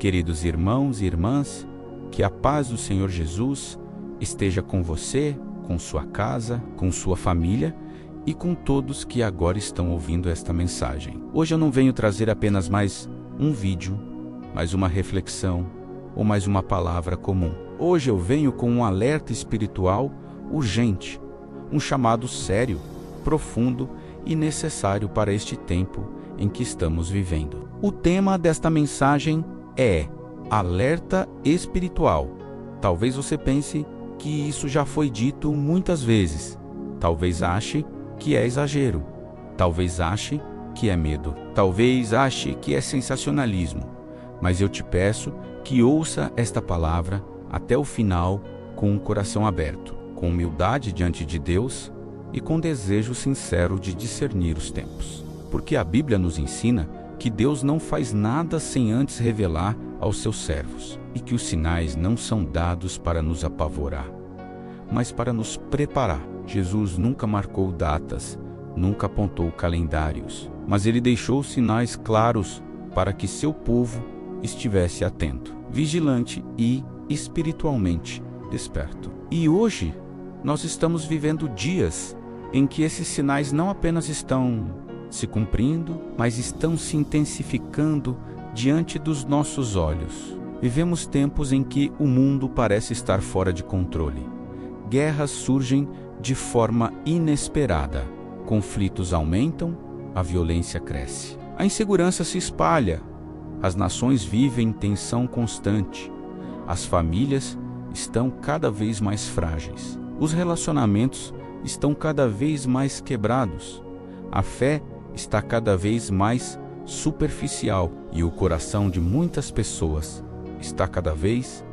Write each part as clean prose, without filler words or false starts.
Queridos irmãos e irmãs, que a paz do Senhor Jesus esteja com você, com sua casa, com sua família e com todos que agora estão ouvindo esta mensagem. Hoje eu não venho trazer apenas mais um vídeo, mais uma reflexão ou mais uma palavra comum. Hoje eu venho com um alerta espiritual urgente, um chamado sério, profundo e necessário para este tempo em que estamos vivendo. O tema desta mensagem é alerta espiritual. Talvez você pense que isso já foi dito muitas vezes. Talvez ache que é exagero. Talvez ache que é medo. Talvez ache que é sensacionalismo. Mas eu te peço que ouça esta palavra até o final com o coração aberto, com humildade diante de Deus e com desejo sincero de discernir os tempos. Porque a Bíblia nos ensina que Deus não faz nada sem antes revelar aos seus servos, e que os sinais não são dados para nos apavorar, mas para nos preparar. Jesus nunca marcou datas, nunca apontou calendários, mas ele deixou sinais claros para que seu povo estivesse atento, vigilante e espiritualmente desperto. E hoje nós estamos vivendo dias em que esses sinais não apenas estão se cumprindo, mas estão se intensificando diante dos nossos olhos. Vivemos tempos em que o mundo parece estar fora de controle. Guerras surgem de forma inesperada. Conflitos aumentam, a violência cresce. A insegurança se espalha. As nações vivem tensão constante. As famílias estão cada vez mais frágeis. Os relacionamentos estão cada vez mais quebrados. A fé está cada vez mais superficial e o coração de muitas pessoas está cada vez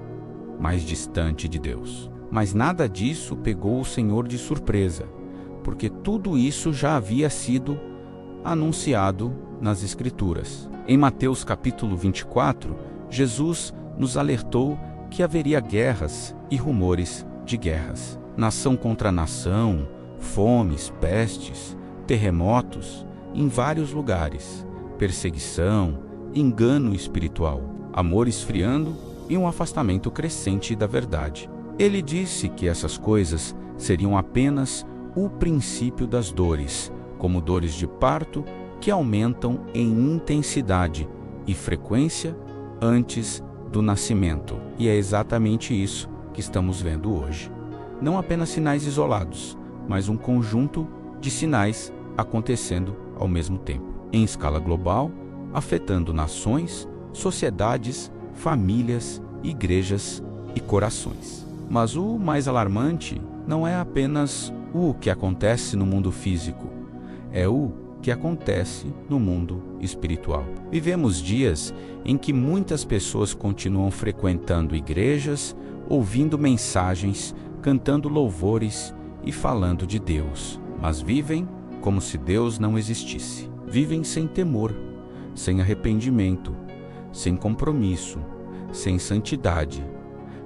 mais distante de Deus. Mas nada disso pegou o Senhor de surpresa, porque tudo isso já havia sido anunciado nas Escrituras. Em Mateus capítulo 24, Jesus nos alertou que haveria guerras e rumores de guerras. Nação contra nação, fomes, pestes, terremotos em vários lugares, perseguição, engano espiritual, amor esfriando e um afastamento crescente da verdade. Ele disse que essas coisas seriam apenas o princípio das dores, como dores de parto que aumentam em intensidade e frequência antes do nascimento. E é exatamente isso que estamos vendo hoje. Não apenas sinais isolados, mas um conjunto de sinais acontecendo ao mesmo tempo, em escala global, afetando nações, sociedades, famílias, igrejas e corações. Mas o mais alarmante não é apenas o que acontece no mundo físico, é o que acontece no mundo espiritual. Vivemos dias em que muitas pessoas continuam frequentando igrejas, ouvindo mensagens, cantando louvores e falando de Deus, mas vivem como se Deus não existisse. Vivem sem temor, sem arrependimento, sem compromisso, sem santidade,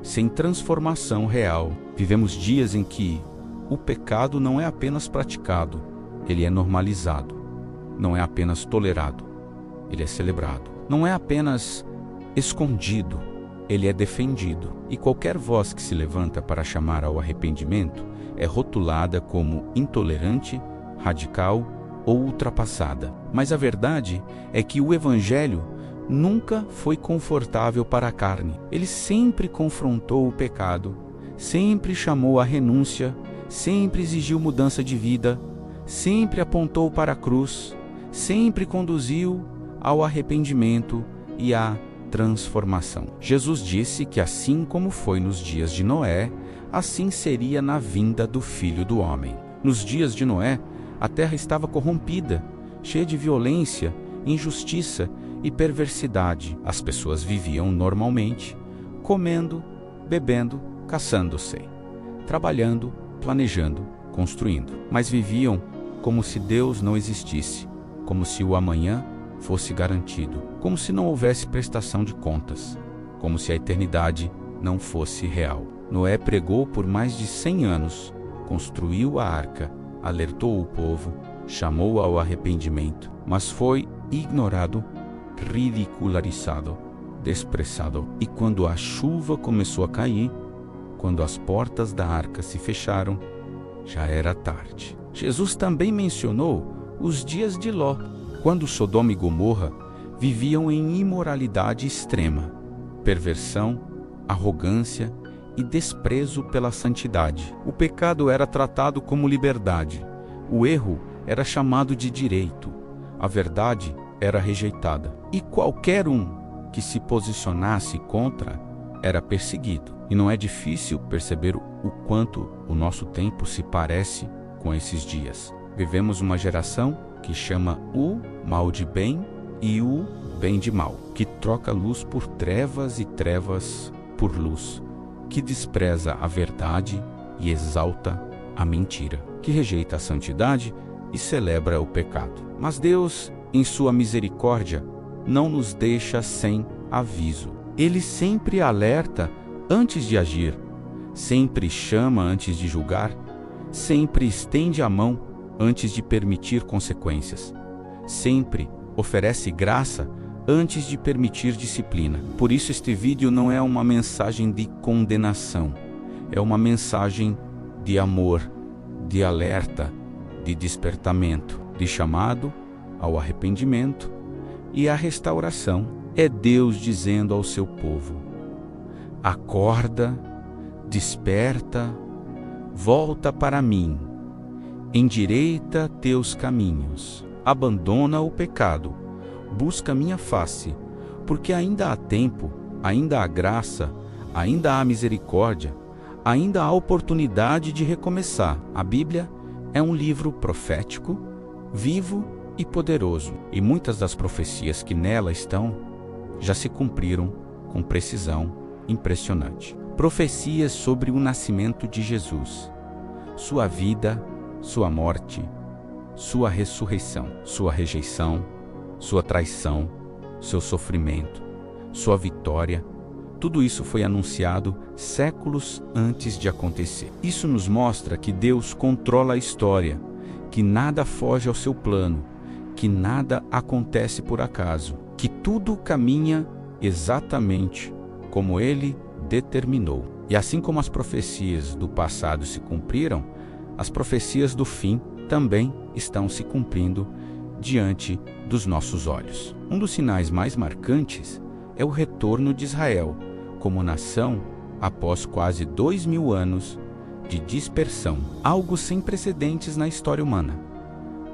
sem transformação real. Vivemos dias em que o pecado não é apenas praticado, ele é normalizado. Não é apenas tolerado, ele é celebrado. Não é apenas escondido, ele é defendido. E qualquer voz que se levanta para chamar ao arrependimento é rotulada como intolerante, radical ou ultrapassada. Mas a verdade é que o Evangelho nunca foi confortável para a carne. Ele sempre confrontou o pecado, sempre chamou à renúncia, sempre exigiu mudança de vida, sempre apontou para a cruz, sempre conduziu ao arrependimento e à transformação. Jesus disse que assim como foi nos dias de Noé, assim seria na vinda do Filho do Homem. Nos dias de Noé, a terra estava corrompida, cheia de violência, injustiça e perversidade. As pessoas viviam normalmente, comendo, bebendo, caçando-se, trabalhando, planejando, construindo. Mas viviam como se Deus não existisse, como se o amanhã fosse garantido, como se não houvesse prestação de contas, como se a eternidade não fosse real. Noé pregou por mais de 100 anos, construiu a arca, alertou o povo, chamou ao arrependimento, mas foi ignorado, ridicularizado desprezado. E quando a chuva começou a cair, quando as portas da arca se fecharam, já era tarde. Jesus também mencionou os dias de Ló, quando Sodoma e Gomorra viviam em imoralidade extrema, perversão, arrogância e desprezo pela santidade. O pecado era tratado como liberdade, o erro era chamado de direito, a verdade era rejeitada. E qualquer um que se posicionasse contra era perseguido. E não é difícil perceber o quanto o nosso tempo se parece com esses dias. Vivemos uma geração que chama o mal de bem e o bem de mal, que troca luz por trevas e trevas por luz, que despreza a verdade e exalta a mentira, que rejeita a santidade e celebra o pecado. Mas Deus, em sua misericórdia, não nos deixa sem aviso. Ele sempre alerta antes de agir, sempre chama antes de julgar, sempre estende a mão antes de permitir consequências, sempre oferece graça antes de permitir disciplina. Por isso este vídeo não é uma mensagem de condenação, é uma mensagem de amor, de alerta, de despertamento, de chamado ao arrependimento e à restauração. É Deus dizendo ao seu povo: acorda, desperta, volta para mim, endireita teus caminhos, abandona o pecado, busca minha face, porque ainda há tempo, ainda há graça, ainda há misericórdia, ainda há oportunidade de recomeçar. A Bíblia é um livro profético, vivo e poderoso, e muitas das profecias que nela estão já se cumpriram com precisão impressionante. Profecias sobre o nascimento de Jesus, sua vida, sua morte, sua ressurreição, sua rejeição, sua traição, seu sofrimento, sua vitória. Tudo isso foi anunciado séculos antes de acontecer. Isso nos mostra que Deus controla a história, que nada foge ao seu plano, que nada acontece por acaso, que tudo caminha exatamente como Ele determinou. E assim como as profecias do passado se cumpriram, as profecias do fim também estão se cumprindo diante dos nossos olhos. Um dos sinais mais marcantes é o retorno de Israel como nação após quase 2000 anos de dispersão, algo sem precedentes na história humana,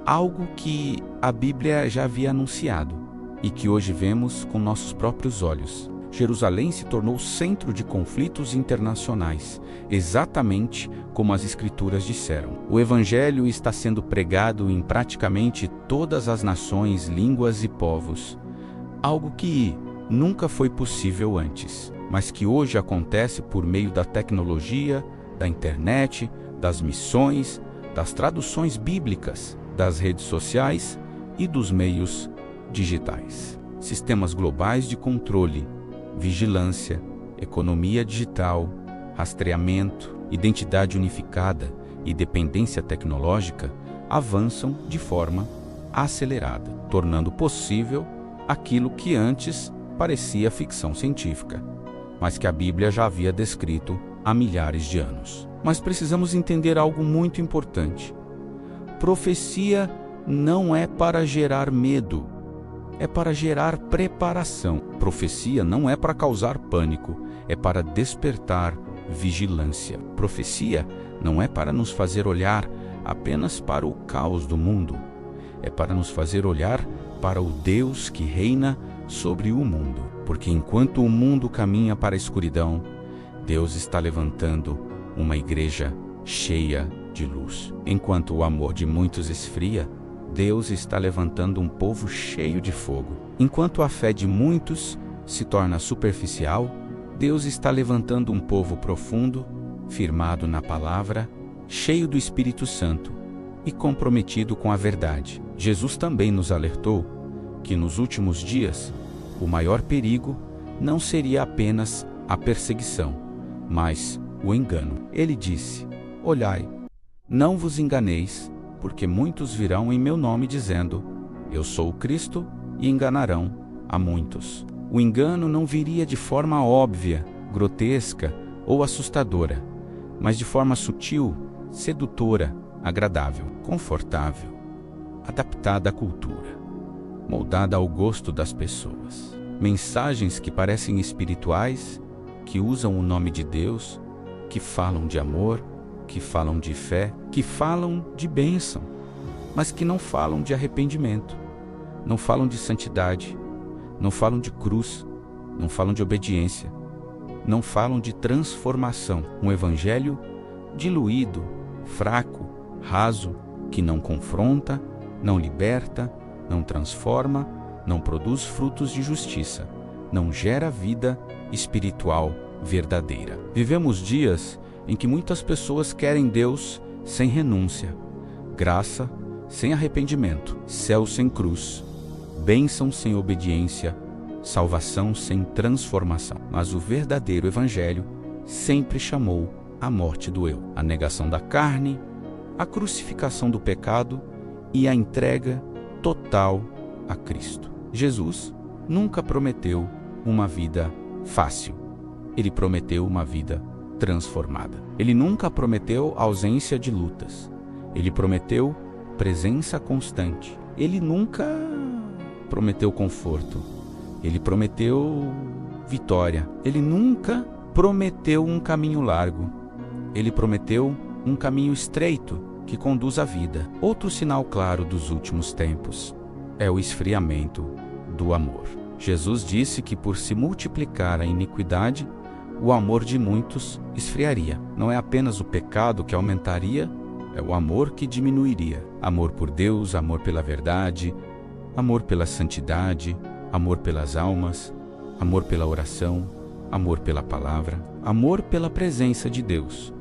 algo que a Bíblia já havia anunciado e que hoje vemos com nossos próprios olhos. Jerusalém se tornou centro de conflitos internacionais, exatamente como as Escrituras disseram. O Evangelho está sendo pregado em praticamente todas as nações, línguas e povos, algo que nunca foi possível antes, mas que hoje acontece por meio da tecnologia, da internet, das missões, das traduções bíblicas, das redes sociais e dos meios digitais. Sistemas globais de controle, vigilância, economia digital, rastreamento, identidade unificada e dependência tecnológica avançam de forma acelerada, tornando possível aquilo que antes parecia ficção científica, mas que a Bíblia já havia descrito há milhares de anos. Mas precisamos entender algo muito importante. Profecia não é para gerar medo, é para gerar preparação. Profecia não é para causar pânico, é para despertar vigilância. Profecia não é para nos fazer olhar apenas para o caos do mundo, é para nos fazer olhar para o Deus que reina sobre o mundo. Porque enquanto o mundo caminha para a escuridão, Deus está levantando uma igreja cheia de luz. Enquanto o amor de muitos esfria, Deus está levantando um povo cheio de fogo. Enquanto a fé de muitos se torna superficial, Deus está levantando um povo profundo, firmado na palavra, cheio do Espírito Santo e comprometido com a verdade. Jesus também nos alertou que nos últimos dias, o maior perigo não seria apenas a perseguição, mas o engano. Ele disse: olhai, não vos enganeis, porque muitos virão em meu nome dizendo: eu sou o Cristo, e enganarão a muitos. O engano não viria de forma óbvia, grotesca ou assustadora, mas de forma sutil, sedutora, agradável, confortável, adaptada à cultura, moldada ao gosto das pessoas. Mensagens que parecem espirituais, que usam o nome de Deus, que falam de amor, que falam de fé, que falam de bênção, mas que não falam de arrependimento, não falam de santidade, não falam de cruz, não falam de obediência, não falam de transformação. Um evangelho diluído, fraco, raso, que não confronta, não liberta, não transforma, não produz frutos de justiça, não gera vida espiritual verdadeira. Vivemos dias em que muitas pessoas querem Deus sem renúncia, graça sem arrependimento, céu sem cruz, bênção sem obediência, salvação sem transformação. Mas o verdadeiro evangelho sempre chamou a morte do eu, a negação da carne, a crucificação do pecado e a entrega total a Cristo. Jesus nunca prometeu uma vida fácil. Ele prometeu uma vida transformada. Ele nunca prometeu ausência de lutas. Ele prometeu presença constante. Ele nunca prometeu conforto. Ele prometeu vitória. Ele nunca prometeu um caminho largo. Ele prometeu um caminho estreito que conduz à vida. Outro sinal claro dos últimos tempos é o esfriamento do amor. Jesus disse que por se multiplicar a iniquidade, o amor de muitos esfriaria. Não é apenas o pecado que aumentaria, é o amor que diminuiria. Amor por Deus, amor pela verdade, amor pela santidade, amor pelas almas, amor pela oração, amor pela palavra, amor pela presença de Deus.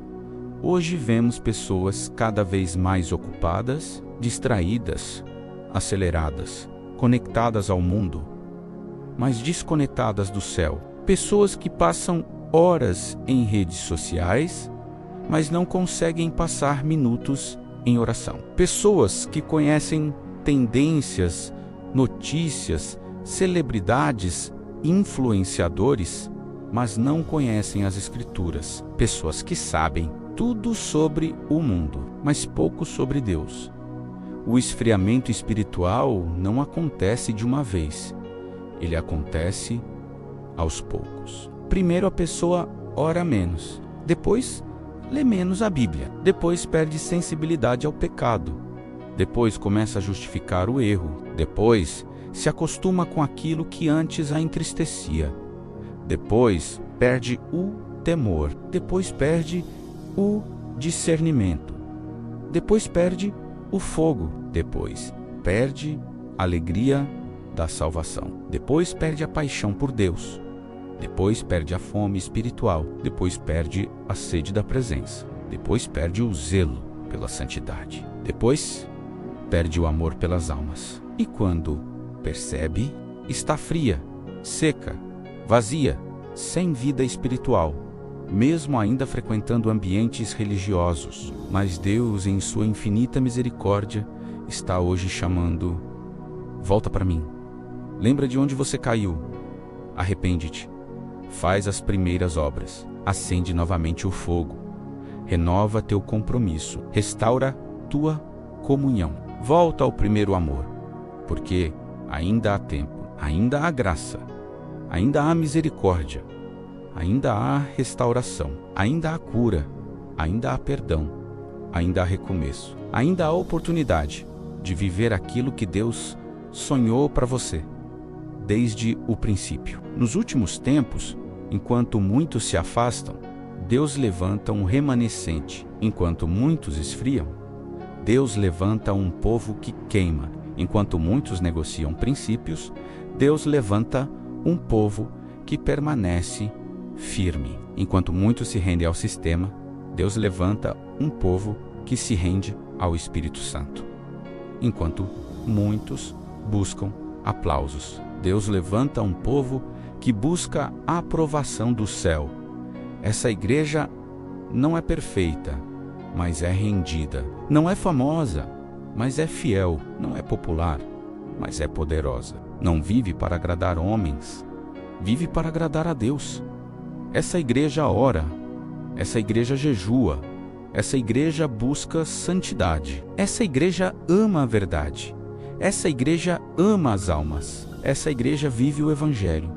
Hoje vemos pessoas cada vez mais ocupadas, distraídas, aceleradas, conectadas ao mundo, mas desconectadas do céu. Pessoas que passam horas em redes sociais, mas não conseguem passar minutos em oração. Pessoas que conhecem tendências, notícias, celebridades, influenciadores, mas não conhecem as Escrituras. Pessoas que sabem tudo sobre o mundo, mas pouco sobre Deus. O esfriamento espiritual não acontece de uma vez. Ele acontece aos poucos. Primeiro a pessoa ora menos, depois lê menos a Bíblia, depois perde sensibilidade ao pecado, depois começa a justificar o erro, depois se acostuma com aquilo que antes a entristecia, depois perde o temor, depois perde o discernimento, depois perde o fogo, depois perde a alegria da salvação, depois perde a paixão por Deus, depois perde a fome espiritual, depois perde a sede da presença, depois perde o zelo pela santidade, depois perde o amor pelas almas. E quando percebe, está fria, seca, vazia, sem vida espiritual, mesmo ainda frequentando ambientes religiosos. Mas Deus, em sua infinita misericórdia, está hoje chamando: volta para mim. Lembra de onde você caiu. Arrepende-te. Faz as primeiras obras. Acende novamente o fogo. Renova teu compromisso. Restaura tua comunhão. Volta ao primeiro amor. Porque ainda há tempo, ainda há graça, ainda há misericórdia, ainda há restauração, ainda há cura, ainda há perdão, ainda há recomeço, ainda há oportunidade de viver aquilo que Deus sonhou para você desde o princípio. Nos últimos tempos, enquanto muitos se afastam, Deus levanta um remanescente. Enquanto muitos esfriam, Deus levanta um povo que queima. Enquanto muitos negociam princípios, Deus levanta um povo que permanece firme. Enquanto muitos se rendem ao sistema, Deus levanta um povo que se rende ao Espírito Santo. Enquanto muitos buscam aplausos, Deus levanta um povo que busca a aprovação do céu. Essa igreja não é perfeita, mas é rendida. Não é famosa, mas é fiel. Não é popular, mas é poderosa. Não vive para agradar homens, vive para agradar a Deus. Essa igreja ora, essa igreja jejua, essa igreja busca santidade. Essa igreja ama a verdade. Essa igreja ama as almas. Essa igreja vive o Evangelho.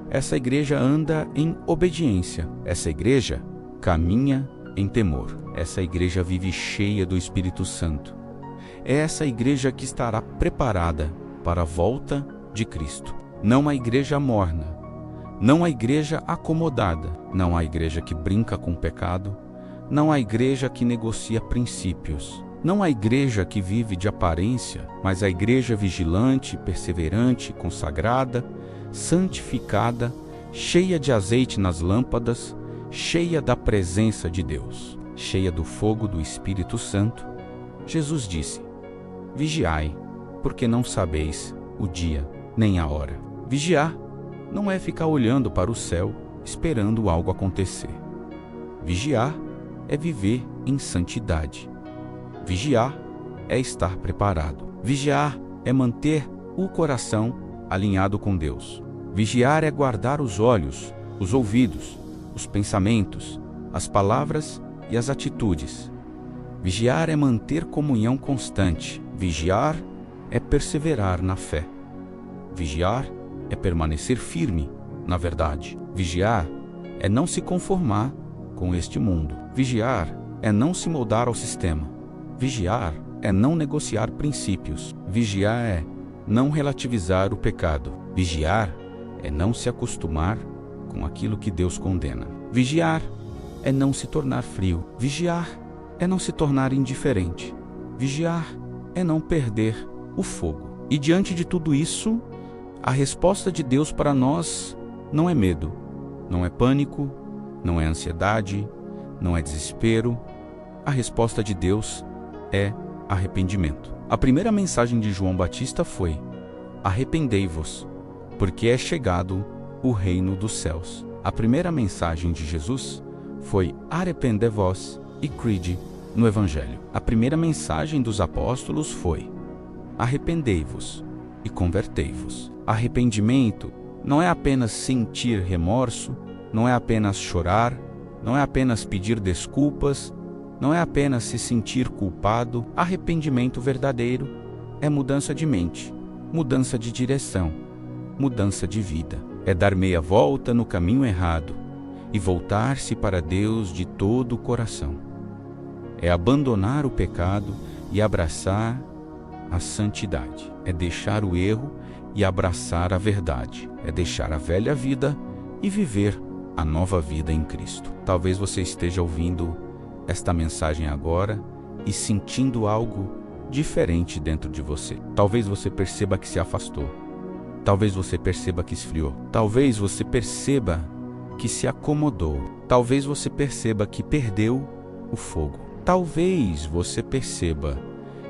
Essa igreja anda em obediência. Essa igreja caminha em temor. Essa igreja vive cheia do Espírito Santo. É essa igreja que estará preparada para a volta de Cristo. Não a igreja morna, não a igreja acomodada, não a igreja que brinca com o pecado, não a igreja que negocia princípios, não a igreja que vive de aparência, mas a igreja vigilante, perseverante, consagrada, santificada, cheia de azeite nas lâmpadas, cheia da presença de Deus, cheia do fogo do Espírito Santo. Jesus disse: vigiai, porque não sabeis o dia nem a hora. Vigiar não é ficar olhando para o céu esperando algo acontecer. Vigiar é viver em santidade. Vigiar é estar preparado. Vigiar é manter o coração alinhado com Deus. Vigiar é guardar os olhos, os ouvidos, os pensamentos, as palavras e as atitudes. Vigiar é manter comunhão constante. Vigiar é perseverar na fé. Vigiar é permanecer firme na verdade. Vigiar é não se conformar com este mundo. Vigiar é não se moldar ao sistema. Vigiar é não negociar princípios. Vigiar é não relativizar o pecado. Vigiar é não se acostumar com aquilo que Deus condena. Vigiar é não se tornar frio. Vigiar é não se tornar indiferente. Vigiar é não perder o fogo. E diante de tudo isso, a resposta de Deus para nós não é medo, não é pânico, não é ansiedade, não é desespero. A resposta de Deus é arrependimento. A primeira mensagem de João Batista foi: arrependei-vos, porque é chegado o reino dos céus. A primeira mensagem de Jesus foi: arrependei-vos e crede no Evangelho. A primeira mensagem dos apóstolos foi: arrependei-vos e convertei-vos. Arrependimento não é apenas sentir remorso, não é apenas chorar, não é apenas pedir desculpas, não é apenas se sentir culpado. Arrependimento verdadeiro é mudança de mente, mudança de direção, mudança de vida. É dar meia volta no caminho errado e voltar-se para Deus de todo o coração. É abandonar o pecado e abraçar a santidade. É deixar o erro e abraçar a verdade. É deixar a velha vida e viver a nova vida em Cristo. Talvez você esteja ouvindo esta mensagem agora e sentindo algo diferente dentro de você. Talvez você perceba que se afastou. Talvez você perceba que esfriou. Talvez você perceba que se acomodou. Talvez você perceba que perdeu o fogo. Talvez você perceba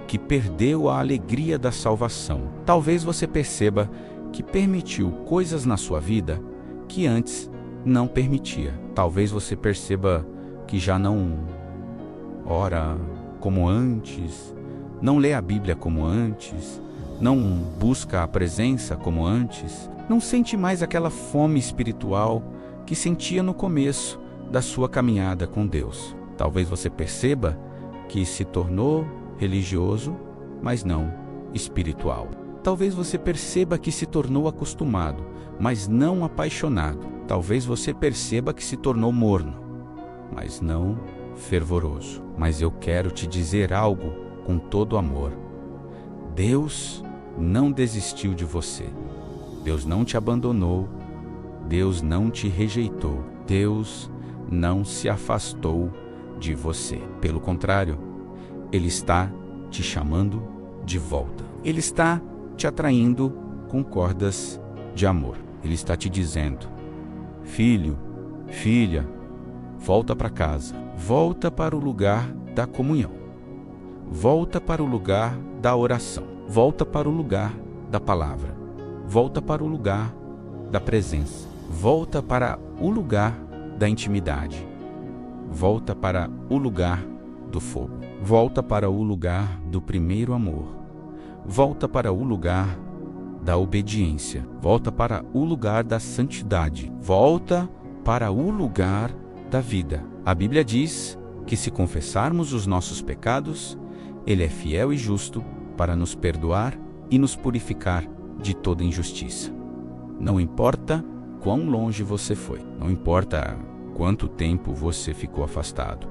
que perdeu a alegria da salvação. Talvez você perceba que permitiu coisas na sua vida que antes não permitia. Talvez você perceba que já não ora como antes, não lê a Bíblia como antes, não busca a presença como antes, não sente mais aquela fome espiritual que sentia no começo da sua caminhada com Deus. Talvez você perceba que se tornou religioso, mas não espiritual. Talvez você perceba que se tornou acostumado, mas não apaixonado. Talvez você perceba que se tornou morno, mas não fervoroso. Mas eu quero te dizer algo com todo amor. Deus não desistiu de você. Deus não te abandonou. Deus não te rejeitou. Deus não se afastou de você. Pelo contrário, Ele está te chamando de volta. Ele está te atraindo com cordas de amor. Ele está te dizendo: filho, filha, volta para casa. Volta para o lugar da comunhão. Volta para o lugar da oração. Volta para o lugar da palavra. Volta para o lugar da presença. Volta para o lugar da intimidade. Volta para o lugar do fogo. Volta para o lugar do primeiro amor. Volta para o lugar da obediência. Volta para o lugar da santidade. Volta para o lugar da vida. A Bíblia diz que se confessarmos os nossos pecados, Ele é fiel e justo para nos perdoar e nos purificar de toda injustiça. Não importa quão longe você foi, não importa quanto tempo você ficou afastado,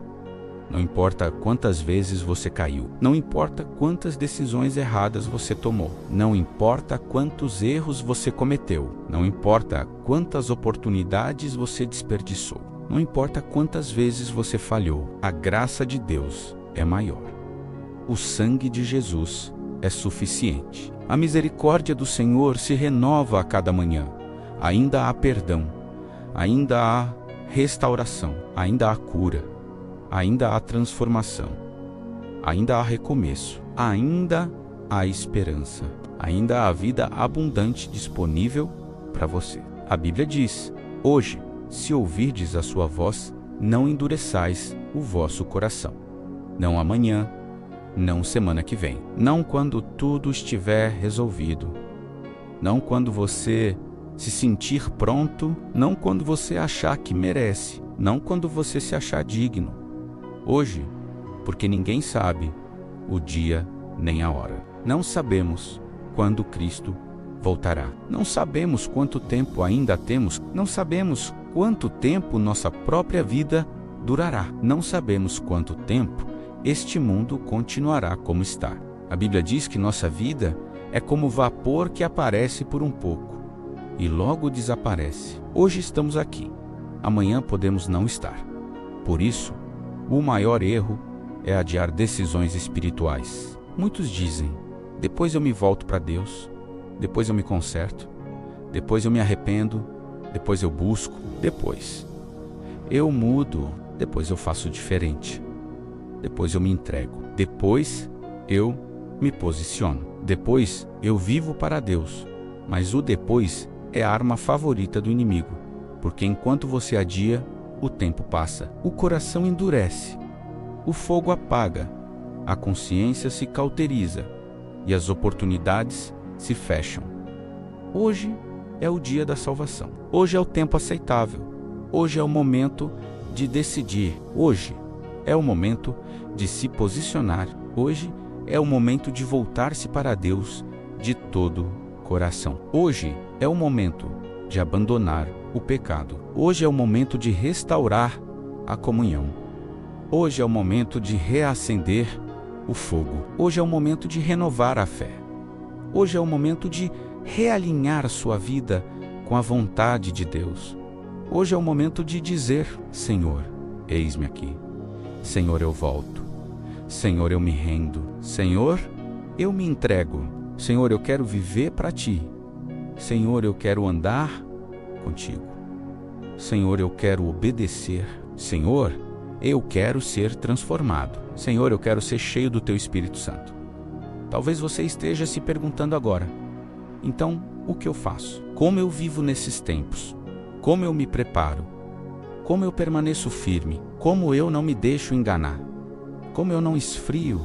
não importa quantas vezes você caiu, não importa quantas decisões erradas você tomou, não importa quantos erros você cometeu, não importa quantas oportunidades você desperdiçou, não importa quantas vezes você falhou, a graça de Deus é maior. O sangue de Jesus é suficiente. A misericórdia do Senhor se renova a cada manhã. Ainda há perdão, ainda há restauração, ainda há cura, ainda há transformação, ainda há recomeço, ainda há esperança, ainda há vida abundante disponível para você. A Bíblia diz: hoje, se ouvirdes a sua voz, não endureçais o vosso coração. Não amanhã, não semana que vem, não quando tudo estiver resolvido, não quando você se sentir pronto, não quando você achar que merece, não quando você se achar digno. Hoje, porque ninguém sabe o dia nem a hora. Não sabemos quando Cristo voltará. Não sabemos quanto tempo ainda temos. Não sabemos quanto tempo nossa própria vida durará. Não sabemos quanto tempo este mundo continuará como está. A Bíblia diz que nossa vida é como vapor que aparece por um pouco e logo desaparece. Hoje estamos aqui, amanhã podemos não estar. Por isso, o maior erro é adiar decisões espirituais. Muitos dizem: depois eu me volto para Deus, depois eu me conserto, depois eu me arrependo, depois eu busco, depois eu mudo, depois eu faço diferente, depois eu me entrego, depois eu me posiciono, depois eu vivo para Deus. Mas o depois é a arma favorita do inimigo, porque enquanto você adia, o tempo passa, o coração endurece, o fogo apaga, a consciência se cauteriza e as oportunidades se fecham. Hoje é o dia da salvação. Hoje é o tempo aceitável. Hoje é o momento de decidir. Hoje é o momento de se posicionar. Hoje é o momento de voltar-se para Deus de todo o coração. Hoje é o momento de abandonar o pecado. Hoje é o momento de restaurar a comunhão. Hoje é o momento de reacender o fogo. Hoje é o momento de renovar a fé. Hoje é o momento de realinhar sua vida com a vontade de Deus. Hoje é o momento de dizer: Senhor, eis-me aqui. Senhor, eu volto. Senhor, eu me rendo. Senhor, eu me entrego. Senhor, eu quero viver para Ti. Senhor, eu quero andar contigo. Senhor, eu quero obedecer. Senhor, eu quero ser transformado. Senhor, eu quero ser cheio do Teu Espírito Santo. Talvez você esteja se perguntando agora: então, o que eu faço? Como eu vivo nesses tempos? Como eu me preparo? Como eu permaneço firme? Como eu não me deixo enganar? Como eu não esfrio?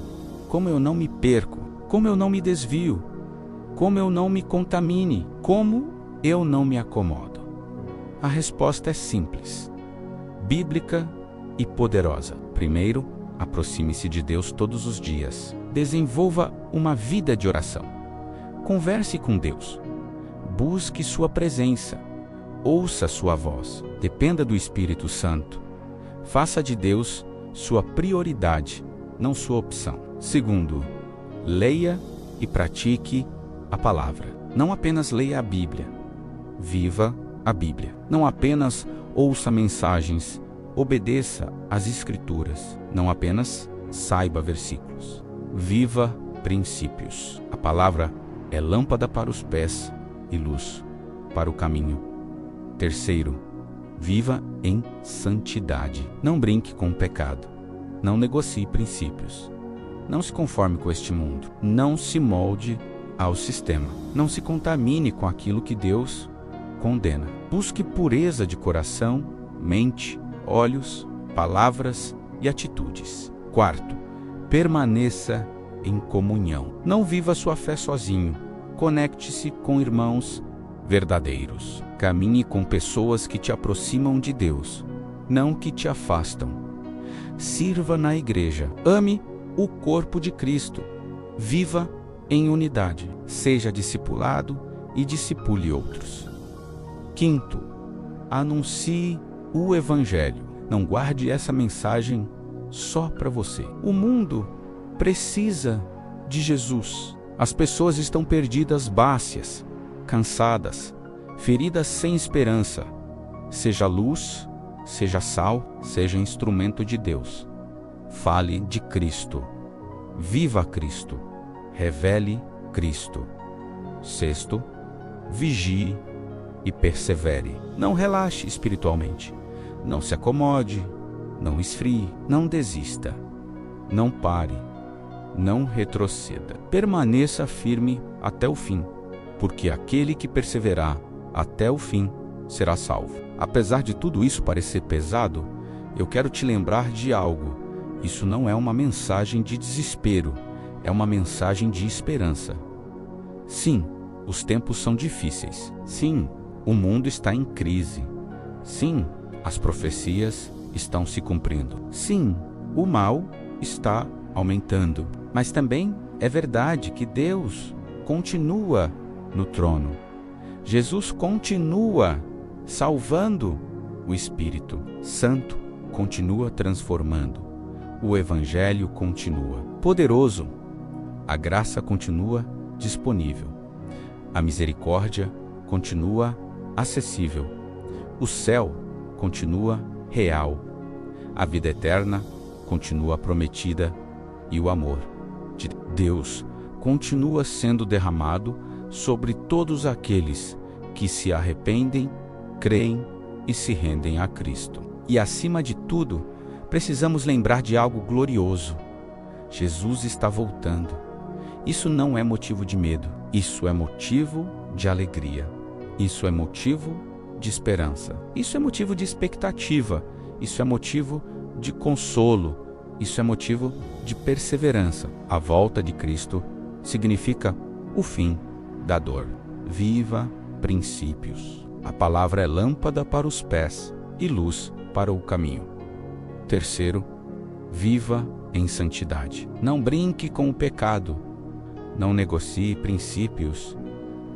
Como eu não me perco? Como eu não me desvio? Como eu não me contamine? Como eu não me acomodo? A resposta é simples, bíblica e poderosa. Primeiro, aproxime-se de Deus todos os dias. Desenvolva uma vida de oração. Converse com Deus. Busque sua presença. Ouça sua voz. Dependa do Espírito Santo. Faça de Deus sua prioridade, não sua opção. Segundo, leia e pratique a palavra. Não apenas leia a Bíblia. Viva a Bíblia. Não apenas ouça mensagens. Obedeça às Escrituras. Não apenas saiba versículos. Viva princípios. A palavra é lâmpada para os pés e luz para o caminho. Terceiro, viva em santidade. Não brinque com o pecado. Não negocie princípios. Não se conforme com este mundo. Não se molde ao sistema. Não se contamine com aquilo que Deus condena. Busque pureza de coração, mente, olhos, palavras e atitudes. Quarto, permaneça em comunhão. Não viva sua fé sozinho. Conecte-se com irmãos verdadeiros. Caminhe com pessoas que te aproximam de Deus, não que te afastam. Sirva na igreja. Ame o corpo de Cristo. Viva em unidade. Seja discipulado e discipule outros. Quinto, anuncie o Evangelho. Não guarde essa mensagem só para você. O mundo precisa de Jesus. As pessoas estão perdidas, bácias, cansadas, feridas sem esperança. Seja luz, seja sal, seja instrumento de Deus. Fale de Cristo. Viva Cristo. Revele Cristo. Sexto, vigie e persevere. Não relaxe espiritualmente. Não se acomode. Não esfrie. Não desista. Não pare. Não retroceda. Permaneça firme até o fim, porque aquele que perseverar até o fim será salvo. Apesar de tudo isso parecer pesado, eu quero te lembrar de algo. Isso não é uma mensagem de desespero, é uma mensagem de esperança. Sim, os tempos são difíceis. Sim, o mundo está em crise. Sim, as profecias estão se cumprindo. Sim, o mal está aumentando. Mas também é verdade que Deus continua no trono. Jesus continua salvando. O Espírito Santo continua transformando. O Evangelho continua poderoso. A graça continua disponível. A misericórdia continua acessível. O céu continua real. A vida eterna continua prometida e o amor de Deus continua sendo derramado sobre todos aqueles que se arrependem, creem e se rendem a Cristo. E acima de tudo, precisamos lembrar de algo glorioso. Jesus está voltando. Isso não é motivo de medo, isso é motivo de alegria. Isso é motivo de esperança. Isso é motivo de expectativa. Isso é motivo de consolo. Isso é motivo de perseverança. A volta de Cristo significa o fim da dor. Viva princípios. A palavra é lâmpada para os pés e luz para o caminho. Terceiro, viva em santidade. Não brinque com o pecado. Não negocie princípios.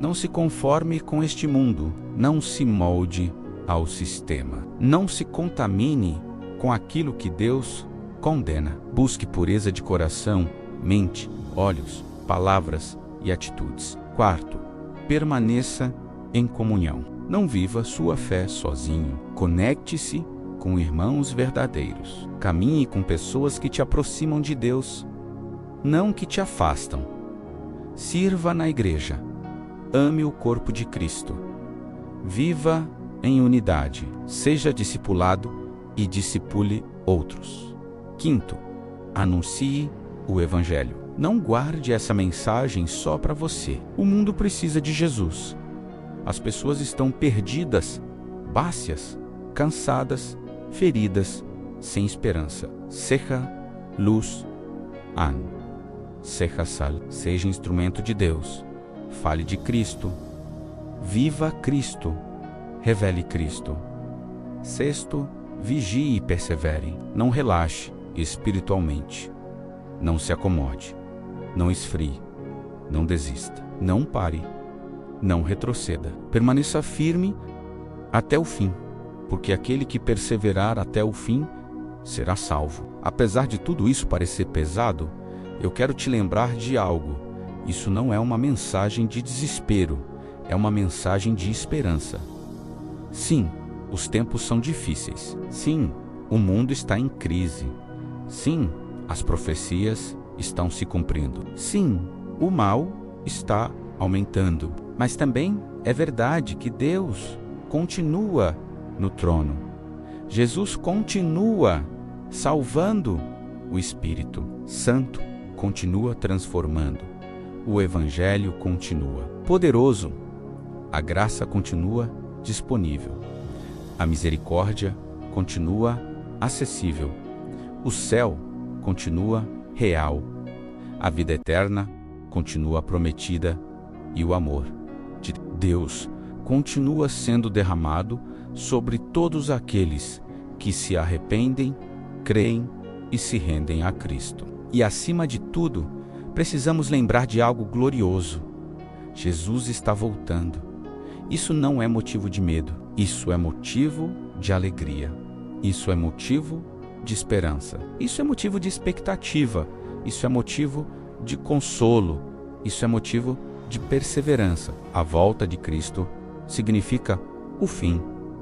Não se conforme com este mundo. Não se molde ao sistema. Não se contamine com aquilo que Deus condena. Busque pureza de coração, mente, olhos, palavras e atitudes. Quarto, permaneça em comunhão. Não viva sua fé sozinho. Conecte-se com irmãos verdadeiros. Caminhe com pessoas que te aproximam de Deus, não que te afastam. Sirva na igreja. Ame o corpo de Cristo. Viva em unidade. Seja discipulado e discipule outros. Quinto, anuncie o Evangelho. Não guarde essa mensagem só para você. O mundo precisa de Jesus. As pessoas estão perdidas, bácias, cansadas, feridas, sem esperança. Seja luz, seja sal. Seja instrumento de Deus. Fale de Cristo. Viva Cristo. Revele Cristo. Sexto, vigie e persevere. Não relaxe espiritualmente. Não se acomode. Não esfrie. Não desista. Não pare. Não retroceda. Permaneça firme até o fim, porque aquele que perseverar até o fim será salvo. Apesar de tudo isso parecer pesado, eu quero te lembrar de algo. Isso não é uma mensagem de desespero, é uma mensagem de esperança. Sim, os tempos são difíceis. Sim, o mundo está em crise. Sim, as profecias estão se cumprindo. Sim, o mal está aumentando. Mas também é verdade que Deus continua no trono. Jesus continua salvando. O Espírito Santo continua transformando. O Evangelho continua poderoso. A graça continua disponível. A misericórdia continua acessível. O céu continua real. A vida eterna continua prometida e o amor de Deus continua sendo derramado sobre todos aqueles que se arrependem, creem e se rendem a Cristo. E acima de tudo, precisamos lembrar de algo glorioso. Jesus está voltando. Isso não é motivo de medo, isso é motivo de alegria. Isso é motivo de esperança. Isso é motivo de expectativa. Isso é motivo de consolo. Isso é motivo de perseverança. A volta de Cristo significa o fim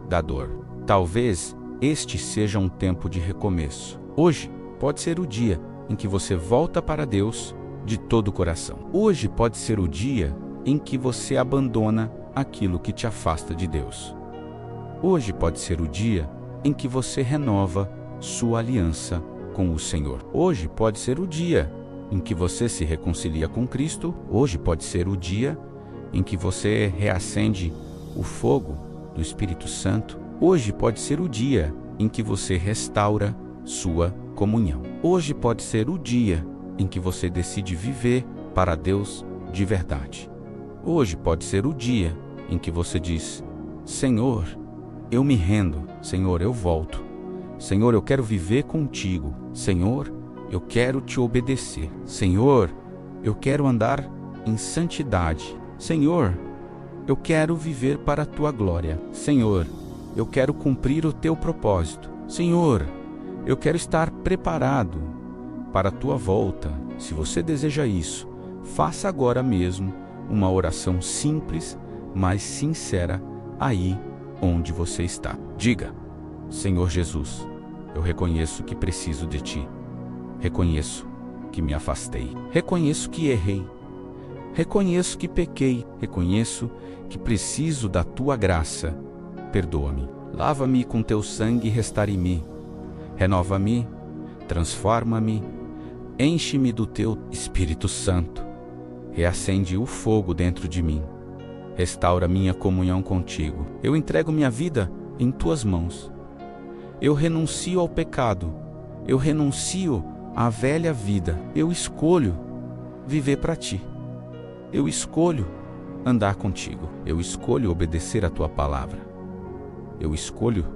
da dor. Talvez este seja um tempo de recomeço. Hoje pode ser o dia em que você volta para Deus de todo o coração. Hoje pode ser o dia em que você abandona aquilo que te afasta de Deus. Hoje pode ser o dia em que você renova sua aliança com o Senhor. Hoje pode ser o dia em que você se reconcilia com Cristo. Hoje pode ser o dia em que você reacende o fogo do Espírito Santo. Hoje pode ser o dia em que você restaura sua comunhão. Hoje pode ser o dia em que você decide viver para Deus de verdade. Hoje pode ser o dia em que você diz: Senhor, eu me rendo. Senhor, eu volto. Senhor, eu quero viver contigo. Senhor, eu quero te obedecer. Senhor, eu quero andar em santidade. Senhor, eu quero viver para a tua glória. Senhor, eu quero cumprir o teu propósito. Senhor, eu quero estar preparado para a tua volta. Se você deseja isso, faça agora mesmo uma oração simples, mas sincera, aí onde você está. Diga: Senhor Jesus, eu reconheço que preciso de ti. Reconheço que me afastei. Reconheço que errei. Reconheço que pequei. Reconheço que preciso da tua graça. Perdoa-me. Lava-me com teu sangue e restaure-me. Renova-me, transforma-me, enche-me do teu Espírito Santo. Reacende o fogo dentro de mim. Restaura minha comunhão contigo. Eu entrego minha vida em tuas mãos. Eu renuncio ao pecado. Eu renuncio à velha vida. Eu escolho viver para ti. Eu escolho andar contigo. Eu escolho obedecer a tua palavra. Eu escolho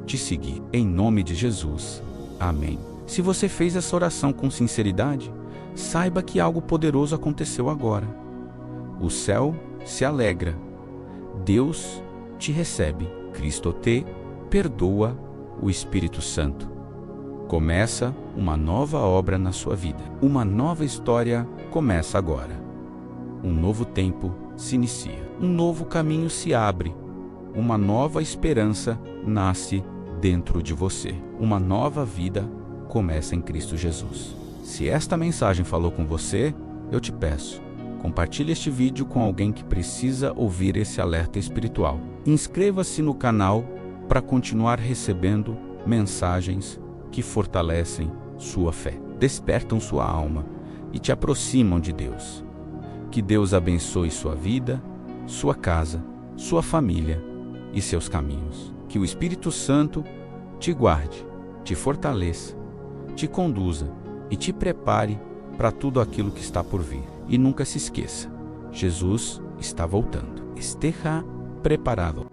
te seguir. Em nome de Jesus. Amém. Se você fez essa oração com sinceridade, saiba que algo poderoso aconteceu agora. O céu se alegra. Deus te recebe. Cristo te perdoa. O Espírito Santo começa uma nova obra na sua vida. Uma nova história começa agora. Um novo tempo se inicia. Um novo caminho se abre. Uma nova esperança nasce dentro de você. Uma nova vida começa em Cristo Jesus. Se esta mensagem falou com você, eu te peço, compartilhe este vídeo com alguém que precisa ouvir esse alerta espiritual. Inscreva-se no canal para continuar recebendo mensagens que fortalecem sua fé, despertam sua alma e te aproximam de Deus. Que Deus abençoe sua vida, sua casa, sua família e seus caminhos. Que o Espírito Santo te guarde, te fortaleça, te conduza e te prepare para tudo aquilo que está por vir. E nunca se esqueça, Jesus está voltando. Esteja preparado.